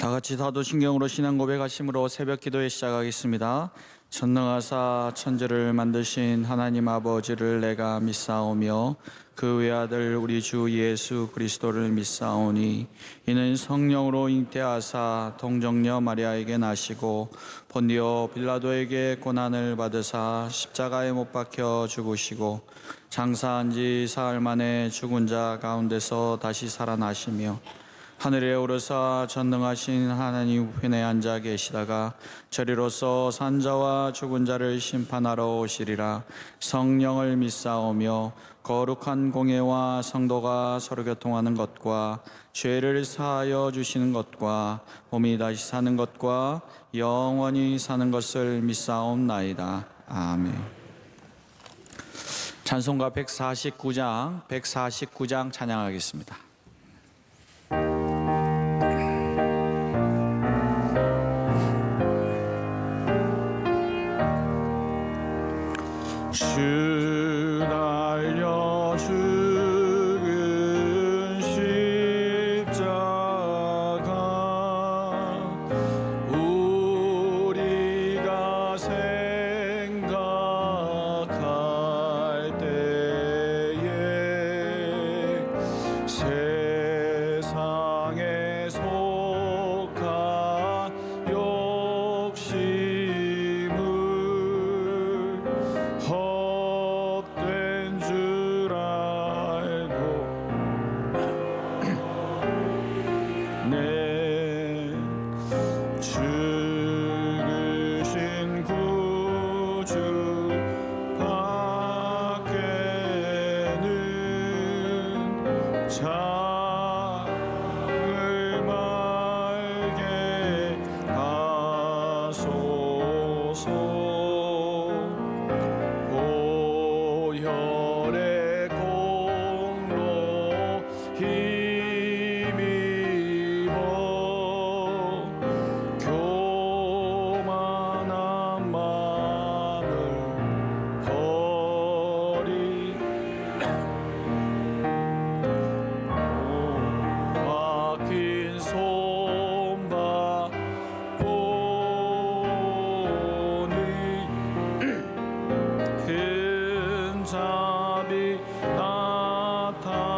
다 같이 사도신경으로 신앙 고백하심으로 새벽 기도에 시작하겠습니다. 전능하사 천지를 만드신 하나님 아버지를 내가 믿사오며 그 외아들 우리 주 예수 그리스도를 믿사오니 이는 성령으로 잉태하사 동정녀 마리아에게 나시고 본디오 빌라도에게 고난을 받으사 십자가에 못 박혀 죽으시고 장사한 지 사흘 만에 죽은 자 가운데서 다시 살아나시며 하늘에 오르사 전능하신 하나님 우편에 앉아 계시다가 저리로서 산자와 죽은 자를 심판하러 오시리라. 성령을 믿사오며 거룩한 공예와 성도가 서로 교통하는 것과 죄를 사하여 주시는 것과 몸이 다시 사는 것과 영원히 사는 것을 믿사옵나이다. 아멘. 찬송가 149장 찬양하겠습니다. 주 달려 죽은 십자가 우리가 생각할 때에 세상에 속한 욕심을 헛된 줄 알고 내 죽으신 구주 밖에는 창을 말게 하소서. 혈의 공로 힘입어 교만한 마음을 버리 박힌 손바 보니 큰 자비 나타내셨네.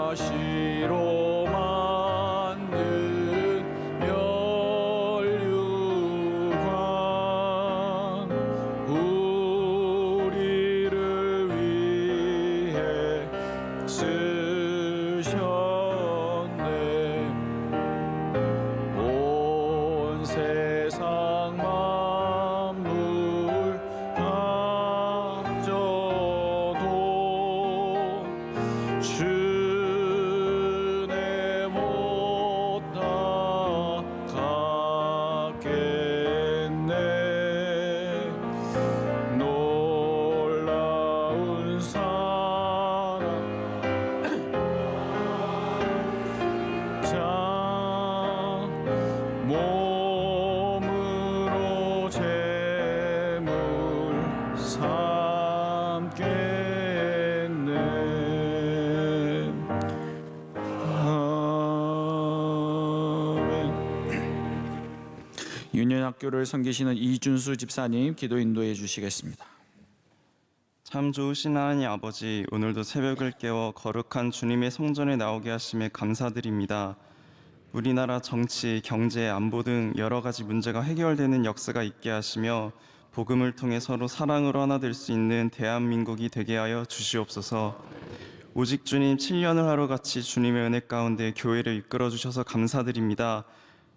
가시로 만든 면류관 우리를 위해 쓰셨네. 온 세상 만물 가져도 주내 못 닦았겠네. 놀라운 사랑 몸으로 재물 삼겠네. 아멘. 유년학교를 섬기시는 이준수 집사님 기도 인도해 주시겠습니다. 참 좋으신 하나님 아버지, 오늘도 새벽을 깨워 거룩한 주님의 성전에 나오게 하심에 감사드립니다. 우리나라 정치, 경제, 안보 등 여러 가지 문제가 해결되는 역사가 있게 하시며 복음을 통해 서로 사랑으로 하나 될 수 있는 대한민국이 되게 하여 주시옵소서. 오직 주님 7년을 하루같이 주님의 은혜 가운데 교회를 이끌어 주셔서 감사드립니다.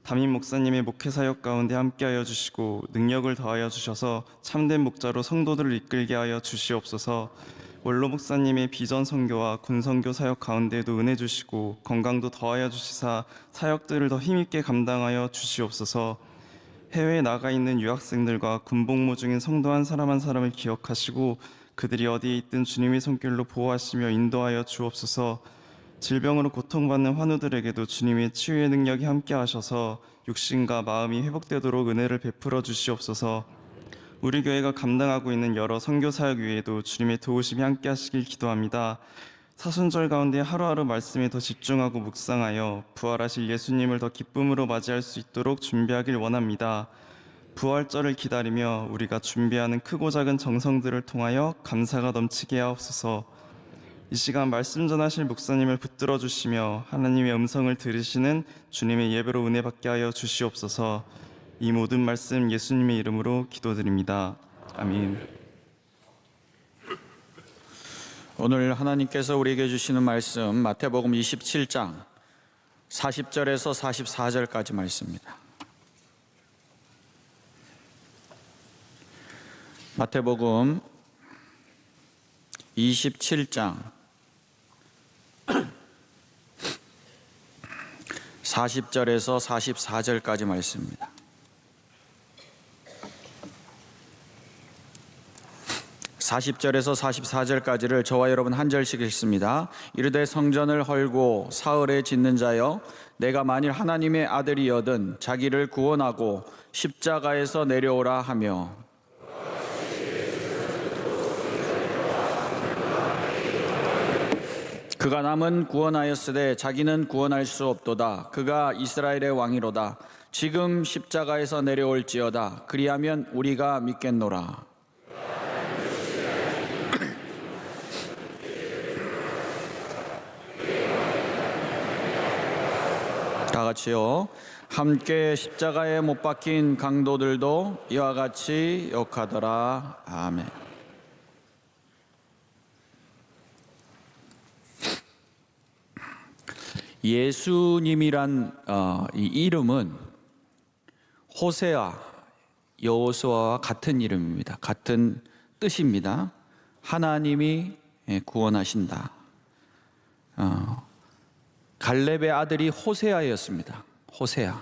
담임 목사님의 목회 사역 가운데 함께하여 주시고 능력을 더하여 주셔서 참된 목자로 성도들을 이끌게 하여 주시옵소서. 원로 목사님의 비전 선교와 군 선교 사역 가운데도 은혜 주시고 건강도 더하여 주시사 사역들을 더 힘있게 감당하여 주시옵소서. 해외에 나가 있는 유학생들과 군복무 중인 성도 한 사람을 기억하시고 그들이 어디에 있든 주님의 손길로 보호하시며 인도하여 주옵소서. 질병으로 고통받는 환우들에게도 주님의 치유의 능력이 함께 하셔서 육신과 마음이 회복되도록 은혜를 베풀어 주시옵소서. 우리 교회가 감당하고 있는 여러 선교 사역 외에도 주님의 도우심이 함께 하시길 기도합니다. 사순절 가운데 하루하루 말씀에 더 집중하고 묵상하여 부활하실 예수님을 더 기쁨으로 맞이할 수 있도록 준비하길 원합니다. 부활절을 기다리며 우리가 준비하는 크고 작은 정성들을 통하여 감사가 넘치게 하옵소서. 이 시간 말씀 전하실 목사님을 붙들어 주시며 하나님의 음성을 들으시는 주님의 예배로 은혜 받게 하여 주시옵소서. 이 모든 말씀 예수님의 이름으로 기도드립니다. 아멘. 오늘 하나님께서 우리에게 주시는 말씀 마태복음 27장 40절에서 44절까지 말씀입니다. 마태복음 27장 40절에서 44절까지 말씀입니다. (40절에서 44절까지를) 저와 여러분 한 절씩 읽습니다. 이르되 성전을 헐고 사흘에 짓는 자여, 내가 만일 하나님의 아들이여든 자기를 구원하고 십자가에서 내려오라 하며, 그가 남은 구원하였으되 자기는 구원할 수 없도다. 그가 이스라엘의 왕이로다. 지금 십자가에서 내려올지어다. 그리하면 우리가 믿겠노라. 다 같이요. 함께 십자가에 못 박힌 강도들도 이와 같이 욕하더라. 아멘. 예수님이란 이 이름은 호세아, 여호수아와 같은 이름입니다. 같은 뜻입니다. 하나님이 구원하신다. 갈렙의 아들이 호세아였습니다. 호세아,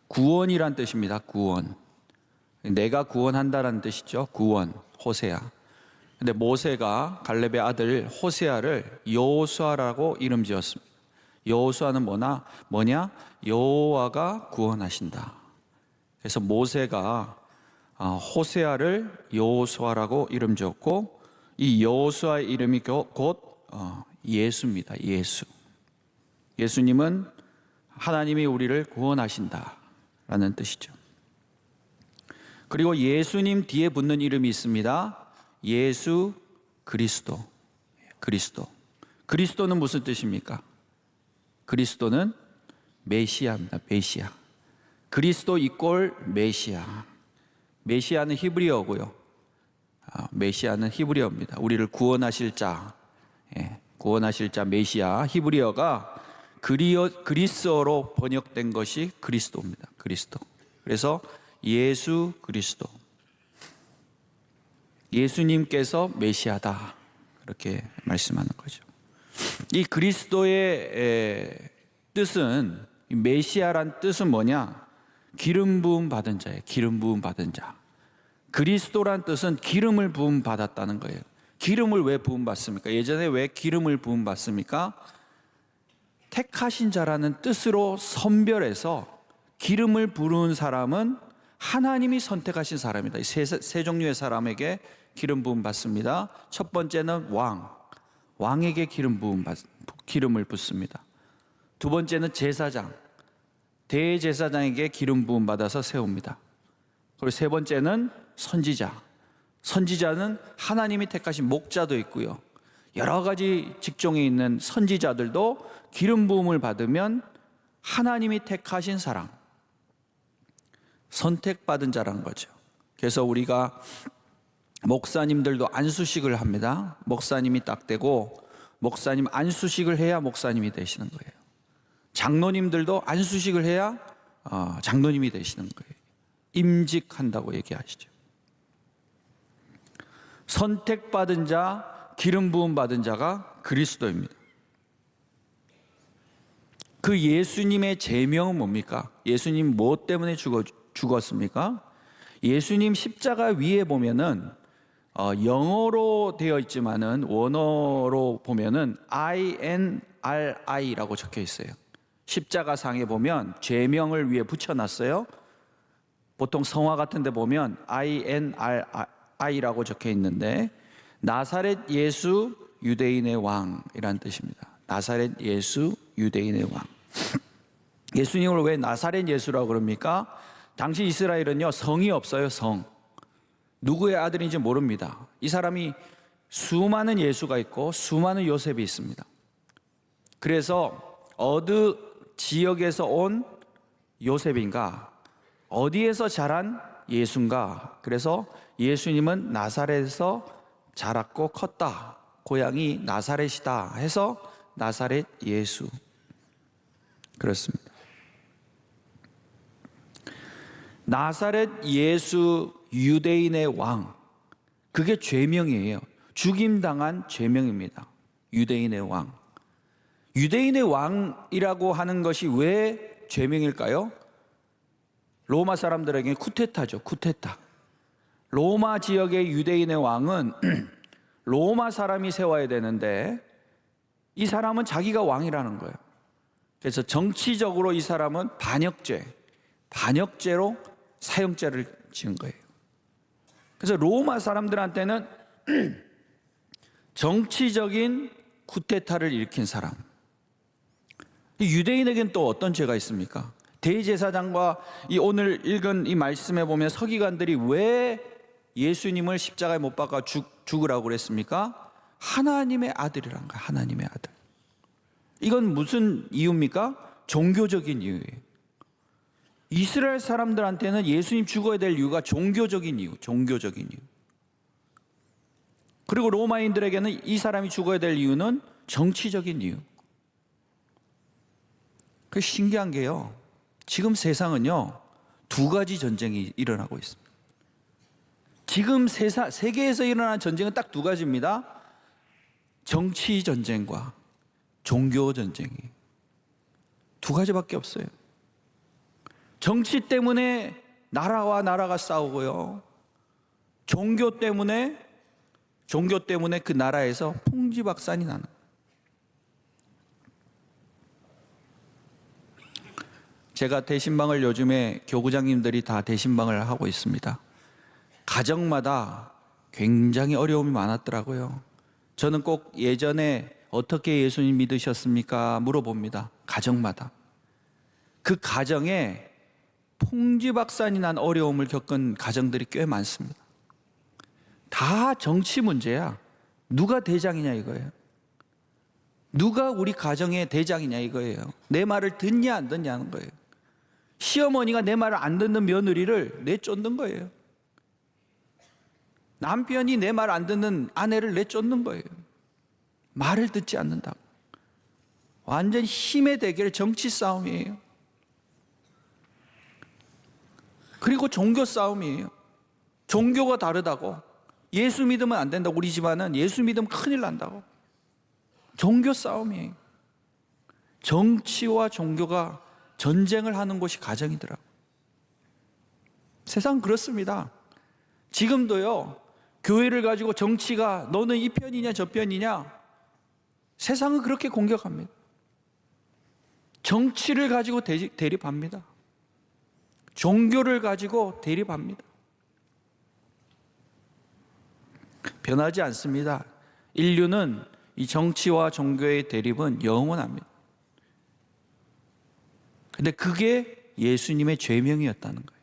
구원이란 뜻입니다. 구원, 내가 구원한다라는 뜻이죠. 구원, 호세아. 근데 모세가 갈렙의 아들 호세아를 여호수아라고 이름 지었습니다. 여호수아는 뭐냐? 여호와가 구원하신다. 그래서 모세가 호세아를 여호수아라고 이름 지었고, 이 여호수아의 이름이 곧 예수입니다. 예수. 예수님은 하나님이 우리를 구원하신다라는 뜻이죠. 그리고 예수님 뒤에 붙는 이름이 있습니다. 예수 그리스도. 그리스도는 무슨 뜻입니까? 그리스도는 메시아입니다. 메시아. 그리스도 이꼴 메시아. 메시아는 히브리어고요. 메시아는 히브리어입니다. 우리를 구원하실 자, 구원하실 자 메시아. 히브리어가 그리스어로 번역된 것이 그리스도입니다. 그리스도. 그래서 예수 그리스도. 예수님께서 메시아다. 그렇게 말씀하는 거죠. 이 그리스도의 뜻은, 메시아란 뜻은 뭐냐? 기름 부음 받은 자예요. 기름 부음 받은 자. 그리스도란 뜻은 기름을 부음 받았다는 거예요. 기름을 왜 부음 받습니까? 예전에 왜 기름을 부음 받습니까? 택하신 자라는 뜻으로 선별해서 기름을 부은 사람은 하나님이 선택하신 사람이다. 세 종류의 사람에게 기름 부음 받습니다. 첫 번째는 왕에게 기름을 붓습니다. 두 번째는 제사장, 대제사장에게 기름 부음 받아서 세웁니다. 그리고 세 번째는 선지자는 하나님이 택하신 목자도 있고요, 여러 가지 직종에 있는 선지자들도 기름 부음을 받으면 하나님이 택하신 사람, 선택받은 자란 거죠. 그래서 우리가 목사님들도 안수식을 합니다. 목사님이 딱 되고, 목사님 안수식을 해야 목사님이 되시는 거예요. 장로님들도 안수식을 해야 장로님이 되시는 거예요. 임직한다고 얘기하시죠. 선택받은 자, 기름 부음 받은 자가 그리스도입니다. 그 예수님의 제명은 뭡니까? 예수님 뭐 때문에 죽었습니까? 예수님 십자가 위에 보면은 영어로 되어 있지만은 원어로 보면은 INRI라고 적혀 있어요. 십자가 상에 보면 제명을 위에 붙여놨어요. 보통 성화 같은 데 보면 INRI라고 적혀 있는데 나사렛 예수 유대인의 왕이라는 뜻입니다. 나사렛 예수 유대인의 왕. 예수님을 왜 나사렛 예수라고 그럽니까? 당시 이스라엘은요, 성이 없어요. 성. 누구의 아들인지 모릅니다. 이 사람이 수많은 예수가 있고 수많은 요셉이 있습니다. 그래서 어느 지역에서 온 요셉인가, 어디에서 자란 예수인가. 그래서 예수님은 나사렛에서 자랐고 컸다, 고향이 나사렛이다 해서 나사렛 예수. 그렇습니다. 나사렛 예수 유대인의 왕, 그게 죄명이에요. 죽임당한 죄명입니다. 유대인의 왕. 유대인의 왕이라고 하는 것이 왜 죄명일까요? 로마 사람들에게 쿠데타죠. 쿠데타. 로마 지역의 유대인의 왕은 로마 사람이 세워야 되는데 이 사람은 자기가 왕이라는 거예요. 그래서 정치적으로 이 사람은 반역죄로 사형죄를 지은 거예요. 그래서 로마 사람들한테는 정치적인 쿠데타를 일으킨 사람. 유대인에게는 또 어떤 죄가 있습니까? 대제사장과 이 오늘 읽은 이 말씀에 보면 서기관들이 왜 예수님을 십자가에 못 박아 죽으라고 그랬습니까? 하나님의 아들이란 거예요. 하나님의 아들. 이건 무슨 이유입니까? 종교적인 이유예요. 이스라엘 사람들한테는 예수님 죽어야 될 이유가 종교적인 이유. 그리고 로마인들에게는 이 사람이 죽어야 될 이유는 정치적인 이유. 그 신기한 게요, 지금 세상은요, 두 가지 전쟁이 일어나고 있습니다. 지금 세계에서 일어나는 전쟁은 딱 두 가지입니다. 정치 전쟁과 종교 전쟁이. 두 가지밖에 없어요. 정치 때문에 나라와 나라가 싸우고요, 종교 때문에 그 나라에서 풍지박산이 나는. 제가 대신방을 요즘에 교구장님들이 다 대신방을 하고 있습니다. 가정마다 굉장히 어려움이 많았더라고요. 저는 꼭 예전에 어떻게 예수님 믿으셨습니까? 물어봅니다. 가정마다. 그 가정에 풍지박산이 난 어려움을 겪은 가정들이 꽤 많습니다. 다 정치 문제야. 누가 대장이냐 이거예요. 누가 우리 가정의 대장이냐 이거예요. 내 말을 듣냐 안 듣냐는 거예요. 시어머니가 내 말을 안 듣는 며느리를 내쫓는 거예요. 남편이 내 말 안 듣는 아내를 내쫓는 거예요. 말을 듣지 않는다고. 완전 힘의 대결, 정치 싸움이에요. 그리고 종교 싸움이에요. 종교가 다르다고. 예수 믿으면 안 된다고. 우리 집안은 예수 믿으면 큰일 난다고. 종교 싸움이에요. 정치와 종교가 전쟁을 하는 곳이 가정이더라고. 세상은 그렇습니다. 지금도요, 교회를 가지고 정치가 너는 이 편이냐 저 편이냐, 세상은 그렇게 공격합니다. 정치를 가지고 대립합니다. 종교를 가지고 대립합니다. 변하지 않습니다. 인류는 이 정치와 종교의 대립은 영원합니다. 근데 그게 예수님의 죄명이었다는 거예요.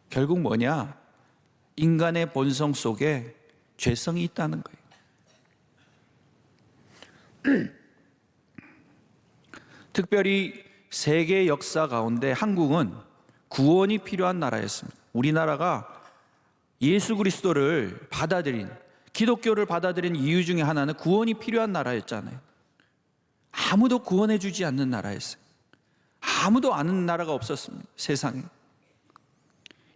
결국 뭐냐? 인간의 본성 속에 죄성이 있다는 거예요. 특별히 세계 역사 가운데 한국은 구원이 필요한 나라였습니다. 우리나라가 예수 그리스도를 받아들인, 기독교를 받아들인 이유 중에 하나는 구원이 필요한 나라였잖아요. 아무도 구원해 주지 않는 나라였어요. 아무도 아는 나라가 없었습니다. 세상에.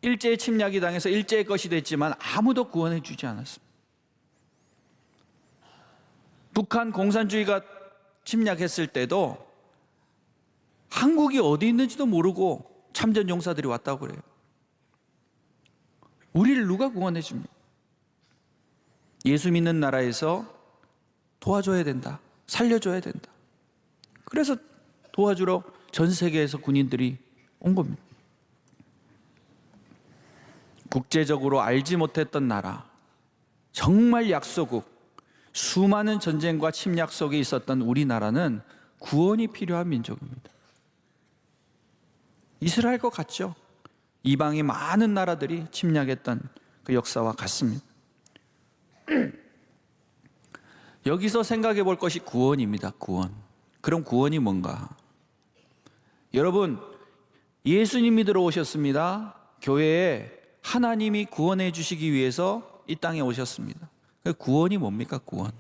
일제의 침략이 당해서 일제의 것이 됐지만 아무도 구원해 주지 않았습니다. 북한 공산주의가 침략했을 때도 한국이 어디 있는지도 모르고 참전 용사들이 왔다고 그래요. 우리를 누가 구원해 줍니까? 예수 믿는 나라에서 도와줘야 된다. 살려줘야 된다. 그래서 도와주러 전 세계에서 군인들이 온 겁니다. 국제적으로 알지 못했던 나라, 정말 약소국, 수많은 전쟁과 침략 속에 있었던 우리나라는 구원이 필요한 민족입니다. 이스라엘과 같죠. 이방의 많은 나라들이 침략했던 그 역사와 같습니다. 여기서 생각해 볼 것이 구원입니다. 구원. 그럼 구원이 뭔가? 여러분, 예수님이 들어오셨습니다. 교회에 하나님이 구원해 주시기 위해서 이 땅에 오셨습니다. 구원이 뭡니까? 구원.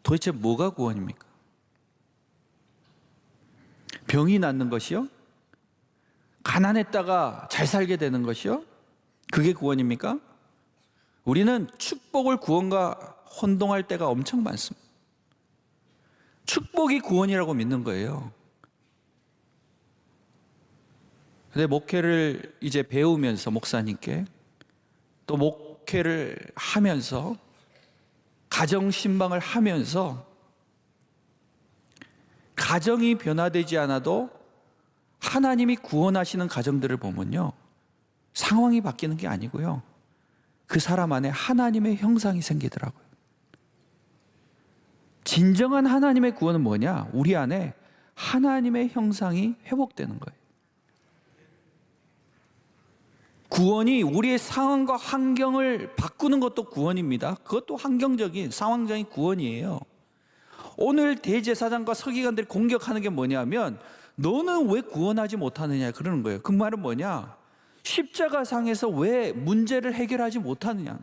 도대체 뭐가 구원입니까? 병이 낫는 것이요? 가난했다가 잘 살게 되는 것이요? 그게 구원입니까? 우리는 축복을 구원과 혼동할 때가 엄청 많습니다. 축복이 구원이라고 믿는 거예요. 근데 목회를 이제 배우면서 목사님께 또 목회를 하면서 가정신방을 하면서 가정이 변화되지 않아도 하나님이 구원하시는 가정들을 보면요, 상황이 바뀌는 게 아니고요, 그 사람 안에 하나님의 형상이 생기더라고요. 진정한 하나님의 구원은 뭐냐? 우리 안에 하나님의 형상이 회복되는 거예요. 구원이 우리의 상황과 환경을 바꾸는 것도 구원입니다. 그것도 환경적인, 상황적인 구원이에요. 오늘 대제사장과 서기관들이 공격하는 게 뭐냐면, 너는 왜 구원하지 못하느냐 그러는 거예요. 그 말은 뭐냐? 십자가상에서 왜 문제를 해결하지 못하느냐.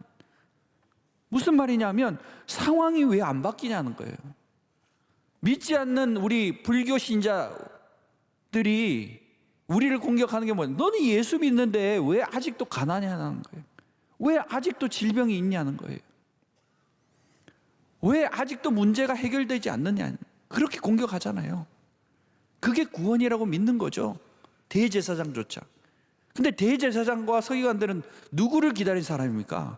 무슨 말이냐면 상황이 왜 안 바뀌냐는 거예요. 믿지 않는 우리 불교 신자들이 우리를 공격하는 게 뭐냐? 너는 예수 믿는데 왜 아직도 가난하냐는 거예요. 왜 아직도 질병이 있냐는 거예요. 왜 아직도 문제가 해결되지 않느냐. 그렇게 공격하잖아요. 그게 구원이라고 믿는 거죠. 대제사장조차. 근데 대제사장과 서기관들은 누구를 기다린 사람입니까?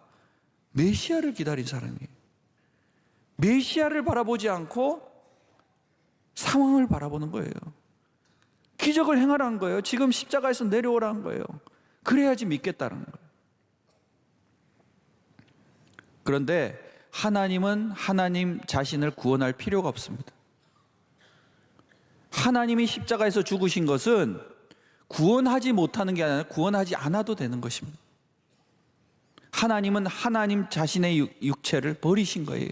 메시아를 기다린 사람이에요. 메시아를 바라보지 않고 상황을 바라보는 거예요. 기적을 행하라는 거예요. 지금 십자가에서 내려오라는 거예요. 그래야지 믿겠다는 거예요. 그런데 하나님은 하나님 자신을 구원할 필요가 없습니다. 하나님이 십자가에서 죽으신 것은 구원하지 못하는 게 아니라 구원하지 않아도 되는 것입니다. 하나님은 하나님 자신의 육체를 버리신 거예요.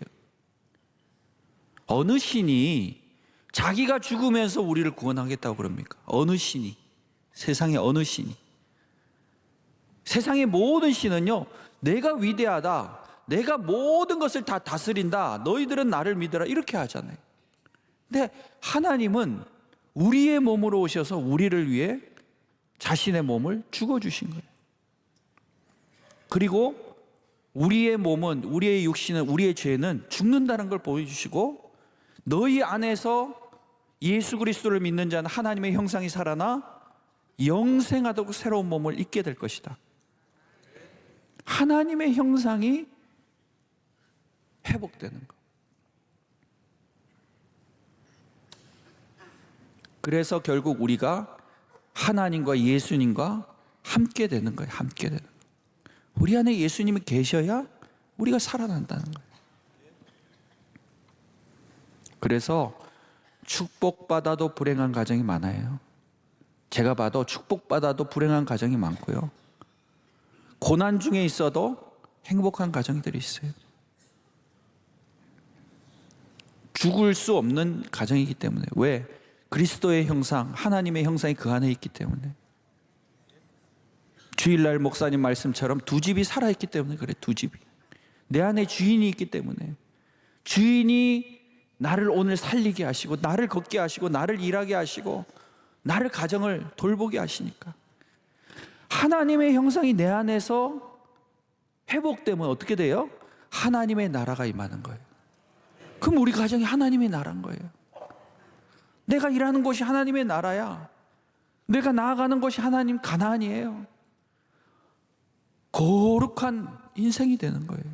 어느 신이 자기가 죽으면서 우리를 구원하겠다고 그럽니까? 어느 신이? 세상의 어느 신이? 세상의 모든 신은요, 내가 위대하다, 내가 모든 것을 다 다스린다, 너희들은 나를 믿어라, 이렇게 하잖아요. 근데 하나님은 우리의 몸으로 오셔서 우리를 위해 자신의 몸을 죽어주신 거예요. 그리고 우리의 몸은, 우리의 육신은, 우리의 죄는 죽는다는 걸 보여주시고, 너희 안에서 예수 그리스도를 믿는 자는 하나님의 형상이 살아나 영생하도록 새로운 몸을 입게 될 것이다. 하나님의 형상이 회복되는 것. 그래서 결국 우리가 하나님과 예수님과 함께 되는 거예요. 함께 되는 거예요. 우리 안에 예수님이 계셔야 우리가 살아난다는 거예요. 그래서 축복받아도 불행한 가정이 많아요. 제가 봐도 축복받아도 불행한 가정이 많고요, 고난 중에 있어도 행복한 가정들이 있어요. 죽을 수 없는 가정이기 때문에. 왜? 그리스도의 형상, 하나님의 형상이 그 안에 있기 때문에. 주일날 목사님 말씀처럼 두 집이 살아있기 때문에 그래. 두 집이 내 안에 주인이 있기 때문에. 주인이 나를 오늘 살리게 하시고, 나를 걷게 하시고, 나를 일하게 하시고, 나를 가정을 돌보게 하시니까. 하나님의 형상이 내 안에서 회복되면 어떻게 돼요? 하나님의 나라가 임하는 거예요. 그럼 우리 가정이 하나님의 나라인 거예요. 내가 일하는 곳이 하나님의 나라야. 내가 나아가는 곳이 하나님 가나안이에요. 거룩한 인생이 되는 거예요.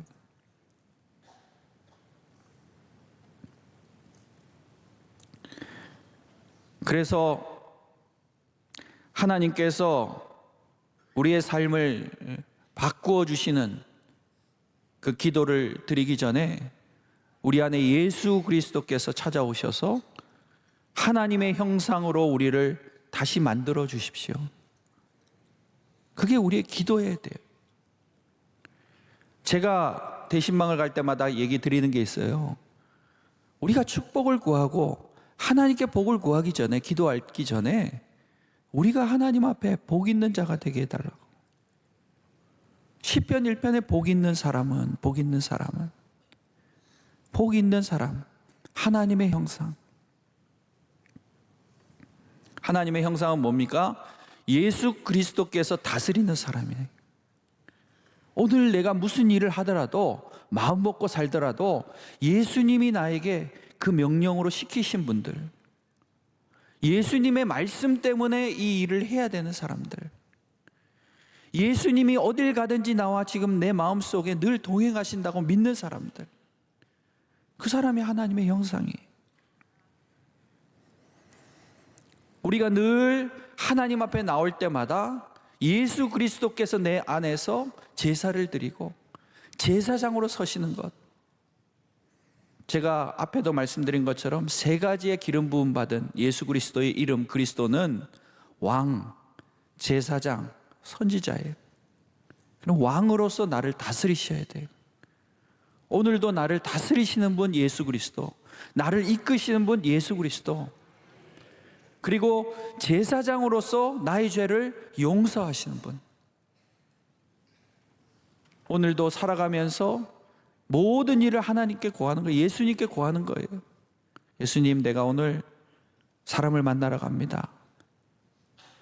그래서 하나님께서 우리의 삶을 바꾸어 주시는 그 기도를 드리기 전에 우리 안에 예수 그리스도께서 찾아오셔서 하나님의 형상으로 우리를 다시 만들어 주십시오. 그게 우리의 기도해야 돼요. 제가 대신방을 갈 때마다 얘기 드리는 게 있어요. 우리가 축복을 구하고 하나님께 복을 구하기 전에, 기도하기 전에 우리가 하나님 앞에 복 있는 자가 되게 해달라고. 시편 1편에 복 있는 사람은 하나님의 형상. 하나님의 형상은 뭡니까? 예수 그리스도께서 다스리는 사람이에요. 오늘 내가 무슨 일을 하더라도, 마음 먹고 살더라도 예수님이 나에게 그 명령으로 시키신 분들, 예수님의 말씀 때문에 이 일을 해야 되는 사람들, 예수님이 어딜 가든지 나와 지금 내 마음속에 늘 동행하신다고 믿는 사람들, 그 사람이 하나님의 형상이에요. 우리가 늘 하나님 앞에 나올 때마다 예수 그리스도께서 내 안에서 제사를 드리고 제사장으로 서시는 것, 제가 앞에도 말씀드린 것처럼 세 가지의 기름 부음 받은 예수 그리스도의 이름, 그리스도는 왕, 제사장, 선지자예요. 그럼 왕으로서 나를 다스리셔야 돼요. 오늘도 나를 다스리시는 분 예수 그리스도, 나를 이끄시는 분 예수 그리스도, 그리고 제사장으로서 나의 죄를 용서하시는 분. 오늘도 살아가면서 모든 일을 하나님께 구하는 거예요. 예수님께 구하는 거예요. 예수님, 내가 오늘 사람을 만나러 갑니다.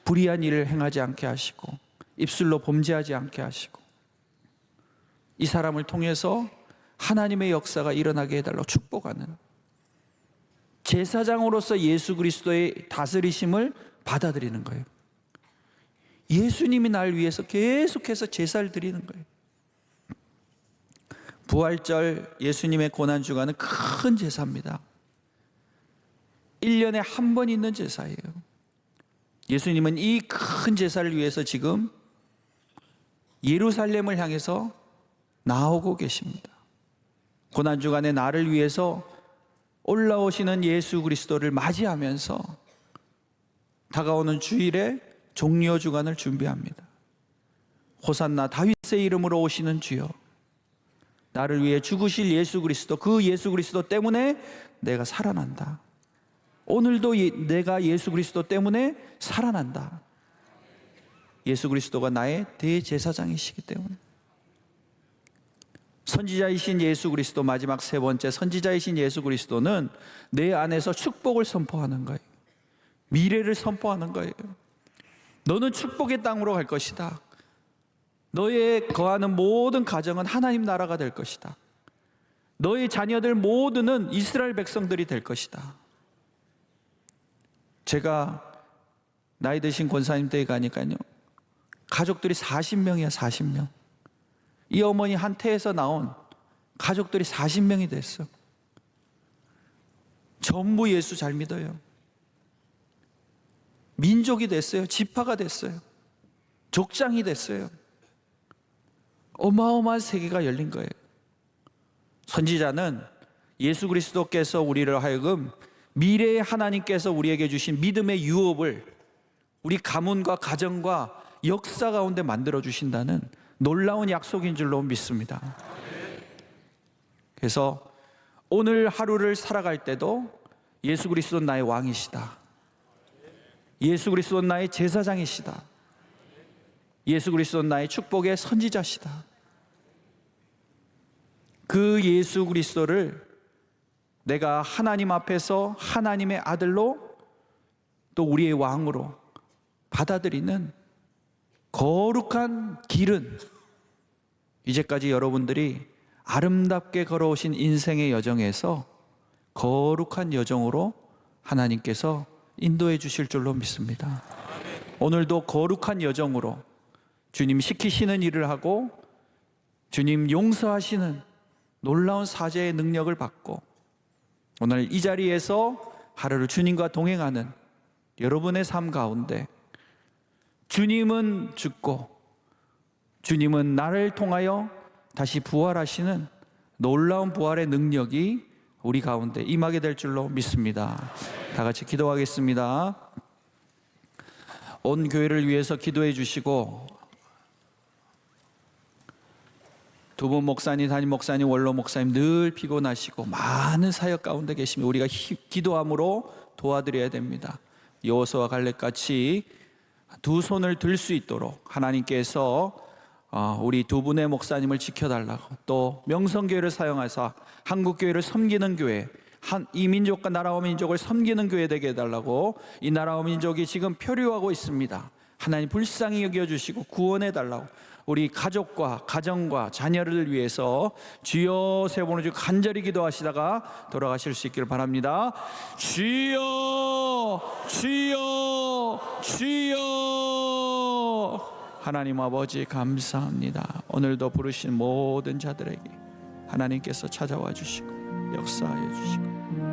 불의한 일을 행하지 않게 하시고 입술로 범죄하지 않게 하시고 이 사람을 통해서 하나님의 역사가 일어나게 해달라고 축복하는, 제사장으로서 예수 그리스도의 다스리심을 받아들이는 거예요. 예수님이 날 위해서 계속해서 제사를 드리는 거예요. 부활절 예수님의 고난주간은 큰 제사입니다. 1년에 한 번 있는 제사예요. 예수님은 이 큰 제사를 위해서 지금 예루살렘을 향해서 나오고 계십니다. 고난주간에 나를 위해서 올라오시는 예수 그리스도를 맞이하면서 다가오는 주일에 종려주간을 준비합니다. 호산나, 다윗의 이름으로 오시는 주여, 나를 위해 죽으실 예수 그리스도, 그 예수 그리스도 때문에 내가 살아난다. 오늘도 내가 예수 그리스도 때문에 살아난다. 예수 그리스도가 나의 대제사장이시기 때문에. 선지자이신 예수 그리스도, 마지막 세 번째 선지자이신 예수 그리스도는 내 안에서 축복을 선포하는 거예요. 미래를 선포하는 거예요. 너는 축복의 땅으로 갈 것이다. 너의 거하는 모든 가정은 하나님 나라가 될 것이다. 너의 자녀들 모두는 이스라엘 백성들이 될 것이다. 제가 나이 드신 권사님 댁에 가니까요, 가족들이 40명이야 40명. 이 어머니 한 태에서 나온 가족들이 40명이 됐어. 전부 예수 잘 믿어요. 민족이 됐어요. 지파가 됐어요. 족장이 됐어요. 어마어마한 세계가 열린 거예요. 선지자는 예수 그리스도께서 우리를 하여금 미래의 하나님께서 우리에게 주신 믿음의 유업을 우리 가문과 가정과 역사 가운데 만들어 주신다는 놀라운 약속인 줄로 믿습니다. 그래서 오늘 하루를 살아갈 때도 예수 그리스도는 나의 왕이시다. 예수 그리스도는 나의 제사장이시다. 예수 그리스도는 나의 축복의 선지자시다. 그 예수 그리스도를 내가 하나님 앞에서 하나님의 아들로 또 우리의 왕으로 받아들이는 거룩한 길은, 이제까지 여러분들이 아름답게 걸어오신 인생의 여정에서 거룩한 여정으로 하나님께서 인도해 주실 줄로 믿습니다. 오늘도 거룩한 여정으로 주님 시키시는 일을 하고 주님 용서하시는 놀라운 사죄의 능력을 받고 오늘 이 자리에서 하루를 주님과 동행하는 여러분의 삶 가운데 주님은 죽고 주님은 나를 통하여 다시 부활하시는 놀라운 부활의 능력이 우리 가운데 임하게 될 줄로 믿습니다. 다 같이 기도하겠습니다. 온 교회를 위해서 기도해 주시고, 두분 목사님, 담임 목사님, 원로 목사님 늘 피곤하시고 많은 사역 가운데 계시면 우리가 기도함으로 도와드려야 됩니다. 여호수아와 갈렙같이 두 손을 들 수 있도록 하나님께서 우리 두 분의 목사님을 지켜달라고, 또 명성교회를 사용하사 한국교회를 섬기는 교회, 이 민족과 나라와 민족을 섬기는 교회 되게 해달라고, 이 나라와 민족이 지금 표류하고 있습니다. 하나님 불쌍히 여겨주시고 구원해달라고, 우리 가족과 가정과 자녀를 위해서 주여 세 번을 주고 간절히 기도하시다가 돌아가실 수 있기를 바랍니다. 주여 주여 주여. 하나님 아버지 감사합니다. 오늘도 부르신 모든 자들에게 하나님께서 찾아와 주시고 역사하여 주시고